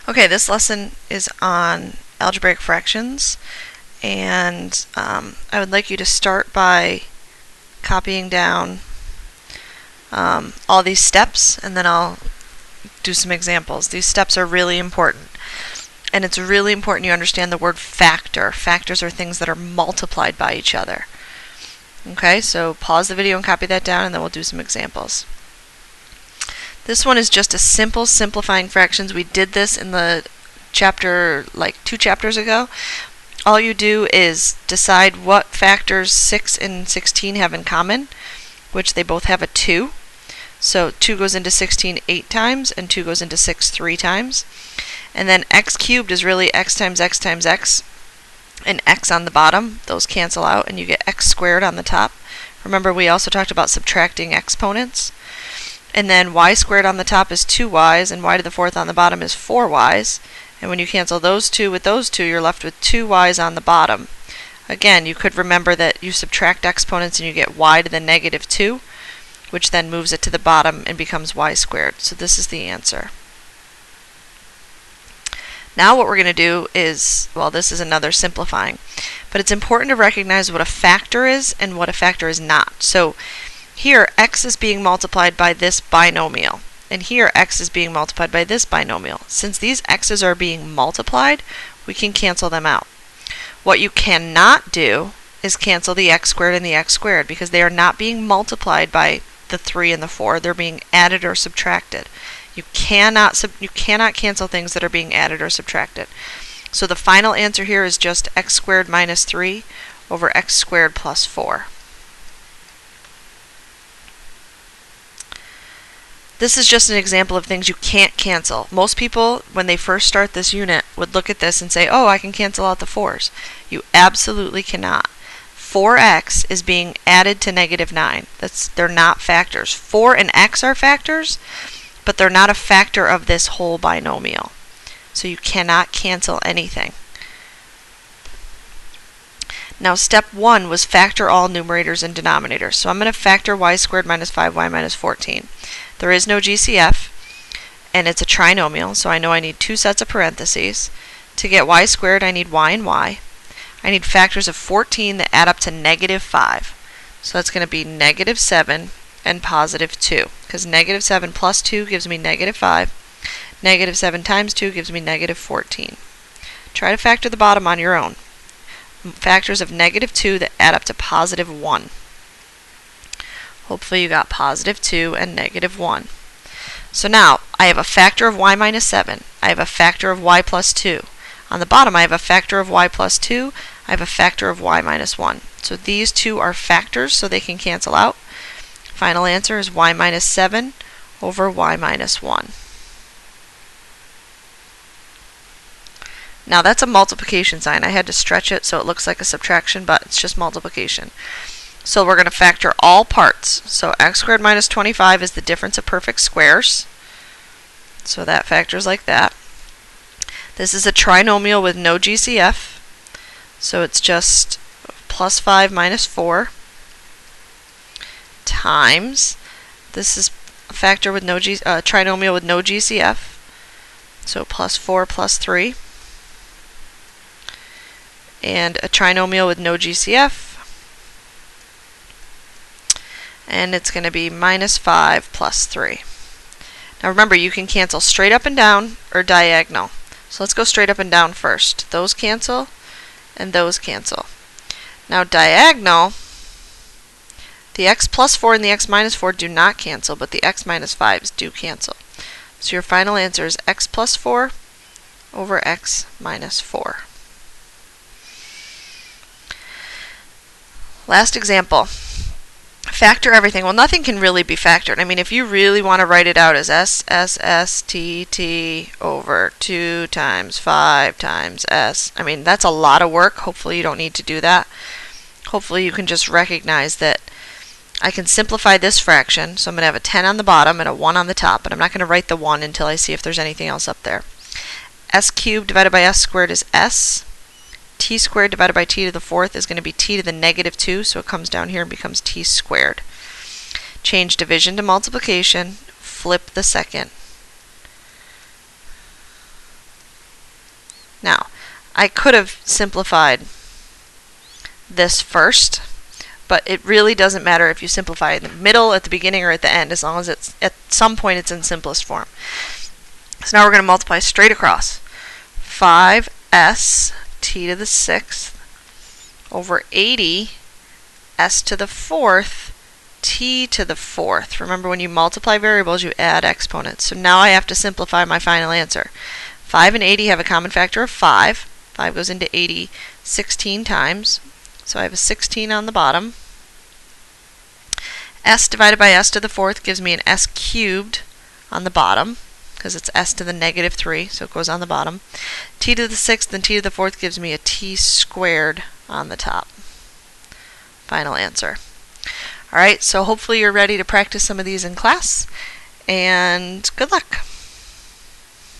Okay, this lesson is on algebraic fractions, and I would like you to start by copying down all these steps, and then I'll do some examples. These steps are really important, and it's really important you understand the word factor. Factors are things that are multiplied by each other. Okay, so pause the video and copy that down, and then we'll do some examples. This one is just a simple simplifying fractions. We did this in the chapter, like 2 chapters ago. All you do is decide what factors 6 and 16 have in common, which they both have a 2. So 2 goes into 16 8 times, and 2 goes into 6 3 times. And then x cubed is really x times x times x, and x on the bottom. Those cancel out, and you get x squared on the top. Remember, we also talked about subtracting exponents. And then y squared on the top is 2y's, and y to the 4th on the bottom is 4y's. And when you cancel those two with those two, you're left with 2y's on the bottom. Again, you could remember that you subtract exponents and you get y to the negative 2, which then moves it to the bottom and becomes y squared. So this is the answer. Now what we're going to do is, well, this is another simplifying, but it's important to recognize what a factor is and what a factor is not. So here, x is being multiplied by this binomial, and here x is being multiplied by this binomial. Since these x's are being multiplied, we can cancel them out. What you cannot do is cancel the x squared and the x squared, because they are not being multiplied by the 3 and the 4. They're being added or subtracted. You cannot cancel things that are being added or subtracted. So the final answer here is just x squared minus 3 over x squared plus 4. This is just an example of things you can't cancel. Most people, when they first start this unit, would look at this and say, oh, I can cancel out the 4's. You absolutely cannot. 4x is being added to negative 9. They're not factors. 4 and x are factors, but they're not a factor of this whole binomial. So you cannot cancel anything. Now step 1 was factor all numerators and denominators. So I'm going to factor y squared minus 5y minus 14. There is no GCF, and it's a trinomial, so I know I need 2 sets of parentheses. To get y squared, I need y and y. I need factors of 14 that add up to negative 5. So that's going to be negative 7 and positive 2, because negative 7 plus 2 gives me negative 5. Negative 7 times 2 gives me negative 14. Try to factor the bottom on your own. Factors of negative 2 that add up to positive 1. Hopefully you got positive 2 and negative 1. So now I have a factor of y minus 7. I have a factor of y plus 2. On the bottom I have a factor of y plus 2. I have a factor of y minus 1. So these two are factors, so they can cancel out. Final answer is y minus 7 over y minus 1. Now that's a multiplication sign. I had to stretch it so it looks like a subtraction, but it's just multiplication. So we're going to factor all parts. So x squared minus 25 is the difference of perfect squares. So that factors like that. This is a trinomial with no GCF. So it's just plus 5 minus 4 times. This is a factor with no trinomial with no GCF. So plus 4 plus 3. And a trinomial with no GCF. And it's going to be minus 5 plus 3. Now remember, you can cancel straight up and down or diagonal. So let's go straight up and down first. Those cancel and those cancel. Now diagonal, the x plus 4 and the x minus 4 do not cancel, but the x minus 5's do cancel. So your final answer is x plus 4 over x minus 4. Last example. Factor everything. Well, nothing can really be factored. I mean, if you really want to write it out as SSSTT over 2 times 5 times S, I mean, that's a lot of work. Hopefully you don't need to do that. Hopefully you can just recognize that I can simplify this fraction. So I'm going to have a 10 on the bottom and a 1 on the top, but I'm not going to write the 1 until I see if there's anything else up there. S cubed divided by S squared is S. T squared divided by t to the 4th is going to be t to the negative 2, so it comes down here and becomes t squared. Change division to multiplication, flip the second. I could have simplified this first, but it really doesn't matter if you simplify it in the middle, at the beginning, or at the end, as long as it's at some point it's in simplest form. So now we're going to multiply straight across. 5s t to the 6th over 80 s to the 4th t to the 4th. Remember, when you multiply variables, you add exponents. So now I have to simplify my final answer. 5 and 80 have a common factor of 5. 5 goes into 80 16 times. So I have a 16 on the bottom. S divided by s to the 4th gives me an s cubed on the bottom, because it's s to the negative 3, so it goes on the bottom. T to the 6th and t to the 4th gives me a t squared on the top. Final answer. Alright, so hopefully you're ready to practice some of these in class, and good luck.